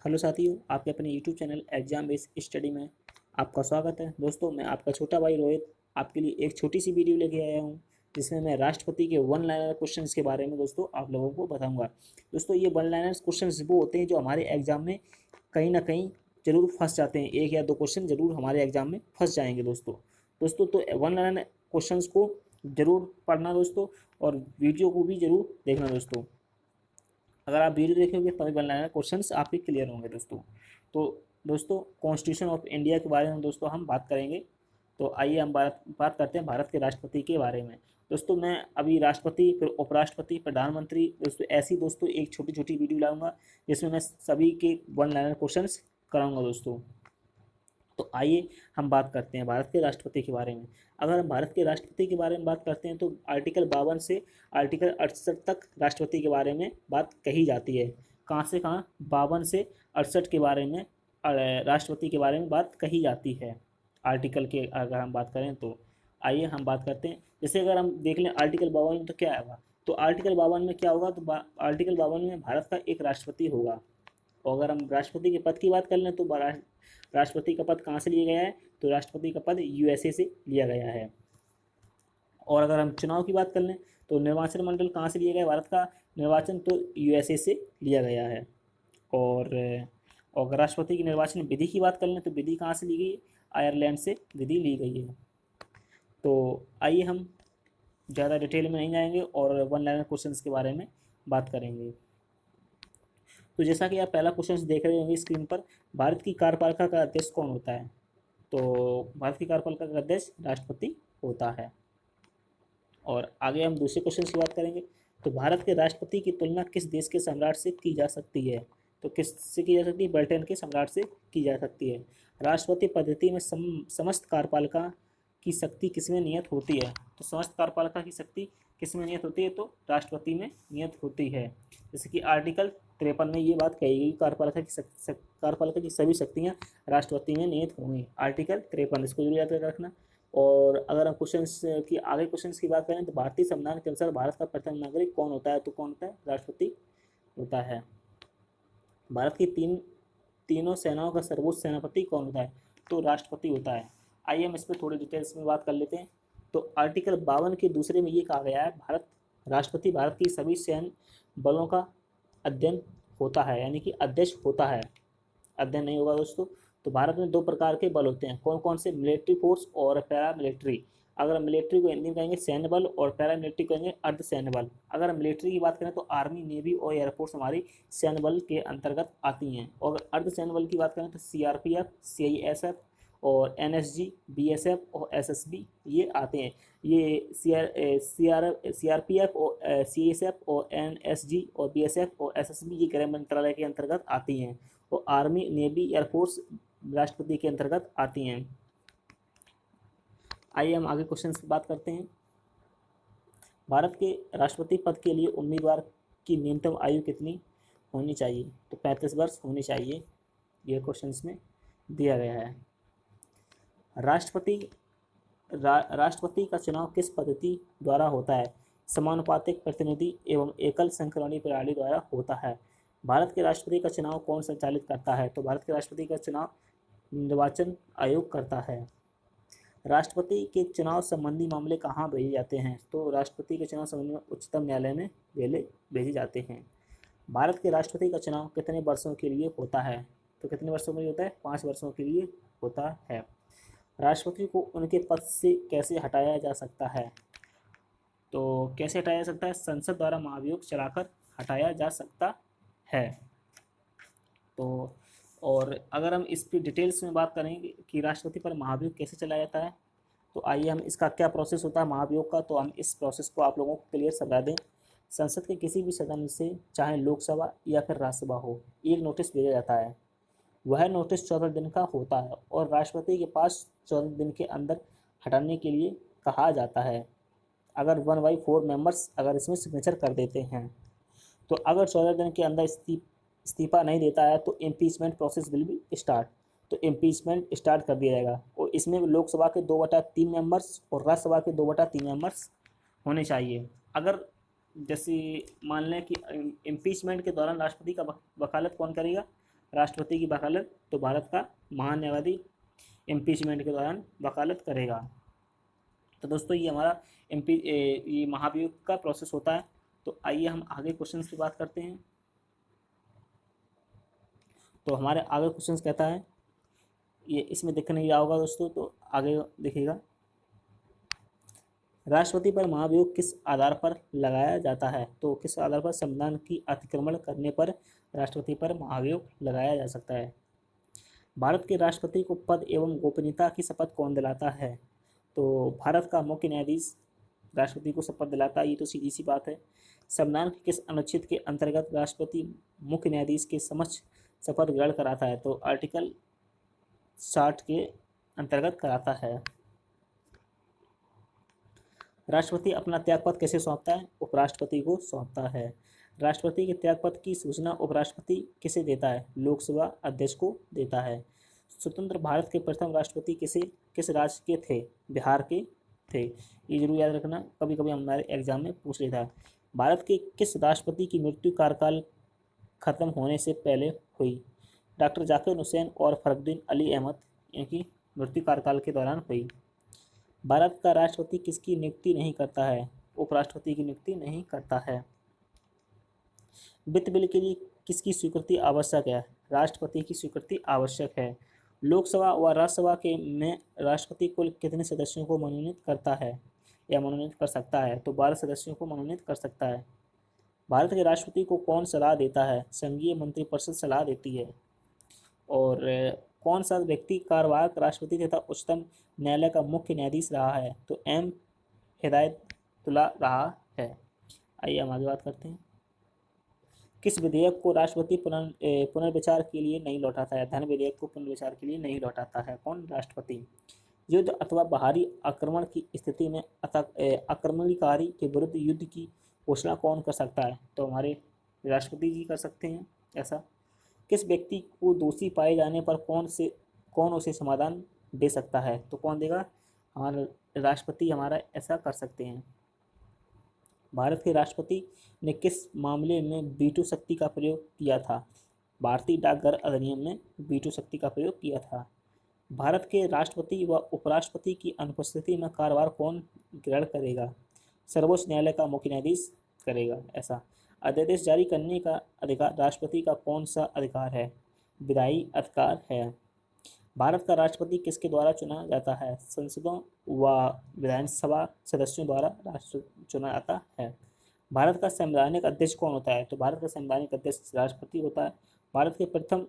Hello साथियों, आपके अपने YouTube channel exam based study में आपका स्वागत है। दोस्तों, मैं आपका छोटा भाई रोहित आपके लिए एक छोटी सी वीडियो लेके आया हूँ, जिसमें मैं राष्ट्रपति के वन लाइनर क्वेश्चंस के बारे में दोस्तों आप लोगों को बताऊंगा। दोस्तों, ये वन लाइनर क्वेश्चंस वो होते हैं जो हमारे एग्जाम में कहीं ना कहीं जरूर फंस जाते हैं। एक या दो क्वेश्चन जरूर हमारे एग्जाम में फंस जाएंगे दोस्तों तो वन लाइनर क्वेश्चंस को जरूर पढ़ना दोस्तों, और वीडियो को भी जरूर देखना दोस्तों। अगर आप वीडियो देखेंगे तभी वन लाइनर क्वेश्चंस आपके क्लियर होंगे दोस्तों। तो दोस्तों, कॉन्स्टिट्यूशन ऑफ इंडिया के बारे में दोस्तों हम बात करेंगे। तो आइए हम बात करते हैं भारत के राष्ट्रपति के बारे में। दोस्तों, मैं अभी राष्ट्रपति, फिर उपराष्ट्रपति, प्रधानमंत्री, दोस्तों ऐसी दोस्तों एक छोटी छोटी वीडियो लाऊंगा जिसमें मैं सभी के वन लाइनर क्वेश्चंस कराऊंगा दोस्तों। तो आइए हम बात करते हैं भारत के राष्ट्रपति के बारे में। अगर हम भारत के राष्ट्रपति के बारे में बात करते हैं तो आर्टिकल 52 से आर्टिकल 68 तक राष्ट्रपति के बारे में बात कही जाती है। कहाँ से कहाँ? 52 से 68 के बारे में राष्ट्रपति के बारे में बात कही जाती है आर्टिकल के। अगर हम बात करें तो आइए हम बात करते हैं। जैसे अगर हम देख लें आर्टिकल 52 में तो क्या होगा, तो आर्टिकल 52 में क्या होगा, तो आर्टिकल 52 में भारत का एक राष्ट्रपति होगा। और अगर हम राष्ट्रपति के पद की बात कर लें तो राष्ट्रपति का पद कहाँ से लिया गया है, तो राष्ट्रपति का पद यूएसए से लिया गया है। और अगर हम चुनाव की बात कर लें तो निर्वाचन मंडल कहाँ से लिया गया, भारत का निर्वाचन तो यूएसए से लिया गया है। और अगर राष्ट्रपति की निर्वाचन विधि की बात कर लें तो विधि कहाँ से ली गई, आयरलैंड से विधि ली गई है। तो आइए हम ज़्यादा डिटेल में नहीं जाएंगे और वन लाइनर क्वेश्चंस के बारे में बात करेंगे। तो जैसा कि आप पहला क्वेश्चन देख रहे होंगे स्क्रीन पर, भारत की कार्यपालिका का अध्यक्ष कौन होता है? तो भारत की कार्यपालिका का अध्यक्ष राष्ट्रपति होता है। और आगे हम दूसरे क्वेश्चन की बात करेंगे। तो भारत के राष्ट्रपति की तुलना किस देश के सम्राट से की जा सकती है? तो किससे की जा सकती है? ब्रिटेन के सम्राट से की जा सकती है। राष्ट्रपति पद्धति में समस्त कार्यपालिका की शक्ति किसमें नियत होती है? तो समस्त कार्यपालिका की शक्ति किसमें नियत होती है? तो राष्ट्रपति में नियत होती है। जैसे कि आर्टिकल 53 में ये बात कही गई, कार्यपालिका की सभी शक्तियाँ राष्ट्रपति में नियत होंगी। आर्टिकल 53, इसको जरूर याद कर रखना। और अगर हम क्वेश्चंस की बात करें तो भारतीय संविधान के अनुसार भारत का प्रथम नागरिक कौन होता है? तो कौन होता है? राष्ट्रपति होता है। भारत की तीनों सेनाओं का सर्वोच्च सेनापति कौन होता है? तो राष्ट्रपति होता है। आइए हम इस पर थोड़ी डिटेल्स में बात कर लेते हैं। तो आर्टिकल 52 के दूसरे में ये कहा गया है, राष्ट्रपति भारत की सभी सैन्य बलों का अध्ययन होता है, यानी कि अध्यक्ष होता है। अध्ययन नहीं होगा दोस्तों। तो भारत में दो प्रकार के बल होते हैं, कौन कौन से? मिलिट्री फोर्स और पैरा मिलिट्री। अगर मिलिट्री को हिंदी में कहेंगे सैन्य बल और पैरा मिलिट्री को कहेंगे अर्ध सैन्य बल। अगर हम मिलिट्री की बात करें तो आर्मी, नेवी और एयरफोर्स हमारी सैन्य बल के अंतर्गत आती हैं। और अर्ध सैन्य बल की बात करें तो सीआरपीएफ, सीआईएसएफ और एनएसजी, बीएसएफ और एसएसबी ये आते हैं। ये सीआरपीएफ और सीएसएफ और एनएसजी और बीएसएफ और एसएसबी ये गृह मंत्रालय के अंतर्गत आती हैं। और आर्मी, नेवी, एयरफोर्स राष्ट्रपति के अंतर्गत आती हैं। आइए हम आगे क्वेश्चन की बात करते हैं। भारत के राष्ट्रपति पद के लिए उम्मीदवार की न्यूनतम आयु कितनी होनी चाहिए? तो 35 वर्ष होनी चाहिए। यह क्वेश्चन में दिया गया है। राष्ट्रपति का चुनाव किस पद्धति द्वारा होता है? समानुपातिक, प्रतिनिधि एवं एकल संक्रमणी प्रणाली द्वारा होता है। भारत के राष्ट्रपति का चुनाव कौन संचालित करता है? तो भारत के राष्ट्रपति का चुनाव निर्वाचन आयोग करता है। राष्ट्रपति के चुनाव संबंधी मामले कहाँ भेजे जाते हैं? तो राष्ट्रपति के चुनाव संबंधी में उच्चतम न्यायालय में भेजे जाते हैं। भारत के राष्ट्रपति का चुनाव कितने वर्षों के लिए होता है? तो कितने वर्षों के लिए होता है? 5 वर्षों के लिए होता है। राष्ट्रपति को उनके पद से कैसे हटाया जा सकता है? तो कैसे हटाया जा सकता है? संसद द्वारा महाभियोग चलाकर हटाया जा सकता है। तो और अगर हम इस पर डिटेल्स में बात करेंगे कि राष्ट्रपति पर महाभियोग कैसे चलाया जाता है, तो आइए हम इसका क्या प्रोसेस होता है महाभियोग का, तो हम इस प्रोसेस को आप लोगों को क्लियर समझा दें। संसद के किसी भी सदन से, चाहे लोकसभा या फिर राज्यसभा हो, एक नोटिस भेजा जाता है। वह नोटिस 14 दिन का होता है और राष्ट्रपति के पास 14 दिन के अंदर हटाने के लिए कहा जाता है। अगर 1/4 मेंबर्स अगर इसमें सिग्नेचर कर देते हैं, तो अगर 14 दिन के अंदर इस्तीफा नहीं देता है तो impeachment process will be start. तो इम्पीचमेंट स्टार्ट कर दिया जाएगा। और इसमें लोकसभा के 2/3 मेंबर्स और राज्यसभा के 2/3 मेंबर्स होने चाहिए। अगर जैसे मान लें कि इम्पीचमेंट के दौरान राष्ट्रपति का वकालत कौन करेगा? राष्ट्रपति की वकालत, तो भारत का महान न्यायवादी इम्पीचमेंट के दौरान वकालत करेगा। तो दोस्तों ये हमारा ये महाभियोग का प्रोसेस होता है। तो आइए हम आगे क्वेश्चन की बात करते हैं। तो हमारे आगे क्वेश्चन कहता है, ये इसमें दिख नहीं रहा होगा दोस्तों, तो आगे देखिएगा। राष्ट्रपति पर महाभियोग किस आधार पर लगाया जाता है? तो किस आधार पर? संविधान की अतिक्रमण करने पर राष्ट्रपति पर महाभियोग लगाया जा सकता है। भारत के राष्ट्रपति को पद एवं गोपनीयता की शपथ कौन दिलाता है? तो भारत का मुख्य न्यायाधीश राष्ट्रपति को शपथ दिलाता है, ये तो सीधी सी बात है। संविधान के किस अनुच्छेद के अंतर्गत राष्ट्रपति मुख्य न्यायाधीश के समक्ष शपथ ग्रहण कराता है? तो आर्टिकल 60 के अंतर्गत कराता है। राष्ट्रपति अपना त्यागपत्र कैसे सौंपता है? उपराष्ट्रपति को सौंपता है। राष्ट्रपति के त्यागपत्र की सूचना उपराष्ट्रपति किसे देता है? लोकसभा अध्यक्ष को देता है। स्वतंत्र भारत के प्रथम राष्ट्रपति किस राज्य के थे? बिहार के थे। ये जरूर याद रखना, कभी कभी हमारे एग्जाम में पूछ लेता है। भारत के किस राष्ट्रपति की मृत्यु कार्यकाल खत्म होने से पहले हुई? डॉक्टर जाकिर हुसैन और फखरुद्दीन अली अहमद, इनकी मृत्यु कार्यकाल के दौरान हुई। भारत का राष्ट्रपति किसकी नियुक्ति नहीं करता है? उपराष्ट्रपति की नियुक्ति नहीं करता है। वित्त बिल के लिए किसकी स्वीकृति आवश्यक है? राष्ट्रपति की स्वीकृति आवश्यक है। लोकसभा व राज्यसभा के में राष्ट्रपति कुल कितने सदस्यों को मनोनीत करता है या मनोनीत कर सकता है? तो 12 सदस्यों को मनोनीत कर सकता है। भारत के राष्ट्रपति को कौन सलाह देता है? संघीय मंत्रिपरिषद सलाह देती है। और कौन सा व्यक्ति कार्यवाहक राष्ट्रपति तथा उच्चतम न्यायालय का मुख्य न्यायाधीश रहा है? तो एम हिदायतुल्लाह रहा है। आइए हम आगे बात करते हैं। किस विधेयक को राष्ट्रपति पुनर्विचार के लिए नहीं लौटाता है? धन विधेयक को पुनर्विचार के लिए नहीं लौटाता है। कौन? राष्ट्रपति। युद्ध अथवा बाहरी आक्रमण की स्थिति में आक्रमणकारी के विरुद्ध युद्ध की घोषणा कौन कर सकता है? तो हमारे राष्ट्रपति जी कर सकते हैं ऐसा। किस व्यक्ति को दोषी पाए जाने पर कौन उसे समाधान दे सकता है? तो कौन देगा? हमारा राष्ट्रपति हमारा ऐसा कर सकते हैं। भारत के राष्ट्रपति ने किस मामले में वीटो शक्ति का प्रयोग किया था? भारतीय डाकघर अधिनियम में वीटो शक्ति का प्रयोग किया था। भारत के राष्ट्रपति व उपराष्ट्रपति की अनुपस्थिति में कार्यभार कौन ग्रहण करेगा? सर्वोच्च न्यायालय का मुख्य न्यायाधीश करेगा ऐसा। अध्यादेश जारी करने का अधिकार राष्ट्रपति का कौन सा अधिकार है? विधायी अधिकार है। भारत का राष्ट्रपति किसके द्वारा चुना जाता है? संसदों व विधानसभा सदस्यों द्वारा राष्ट्रपति चुना जाता है। भारत का संवैधानिक अध्यक्ष कौन होता है? तो भारत का संवैधानिक अध्यक्ष राष्ट्रपति होता है। भारत के प्रथम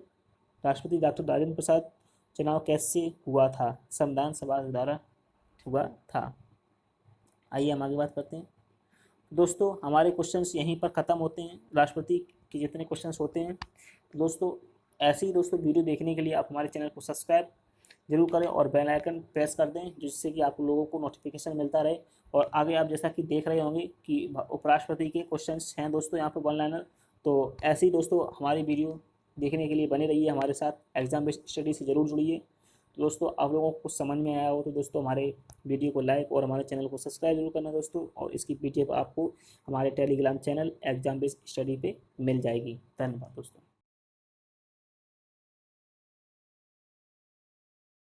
राष्ट्रपति डॉक्टर राजेंद्र प्रसाद चुनाव कैसे हुआ था? संविधान सभा द्वारा हुआ था। आइए हम आगे बात करते हैं। दोस्तों हमारे क्वेश्चंस यहीं पर ख़त्म होते हैं। राष्ट्रपति के जितने क्वेश्चंस होते हैं दोस्तों, ऐसे ही दोस्तों वीडियो देखने के लिए आप हमारे चैनल को सब्सक्राइब जरूर करें और बेल आइकन प्रेस कर दें, जिससे कि आप लोगों को नोटिफिकेशन मिलता रहे। और आगे आप जैसा कि देख रहे होंगे कि उपराष्ट्रपति के क्वेश्चंस हैं दोस्तों यहाँ पर वन लाइनर। तो ऐसे ही दोस्तों हमारी वीडियो देखने के लिए बने रहिए हमारे साथ, एग्जाम बेस्ड स्टडी से ज़रूर जुड़िए। तो दोस्तों आप लोगों को कुछ समझ में आया हो तो दोस्तों हमारे वीडियो को लाइक और हमारे चैनल को सब्सक्राइब जरूर करना दोस्तों। और इसकी पीडीएफ आपको हमारे Telegram channel exam based study पे मिल जाएगी। धन्यवाद दोस्तों।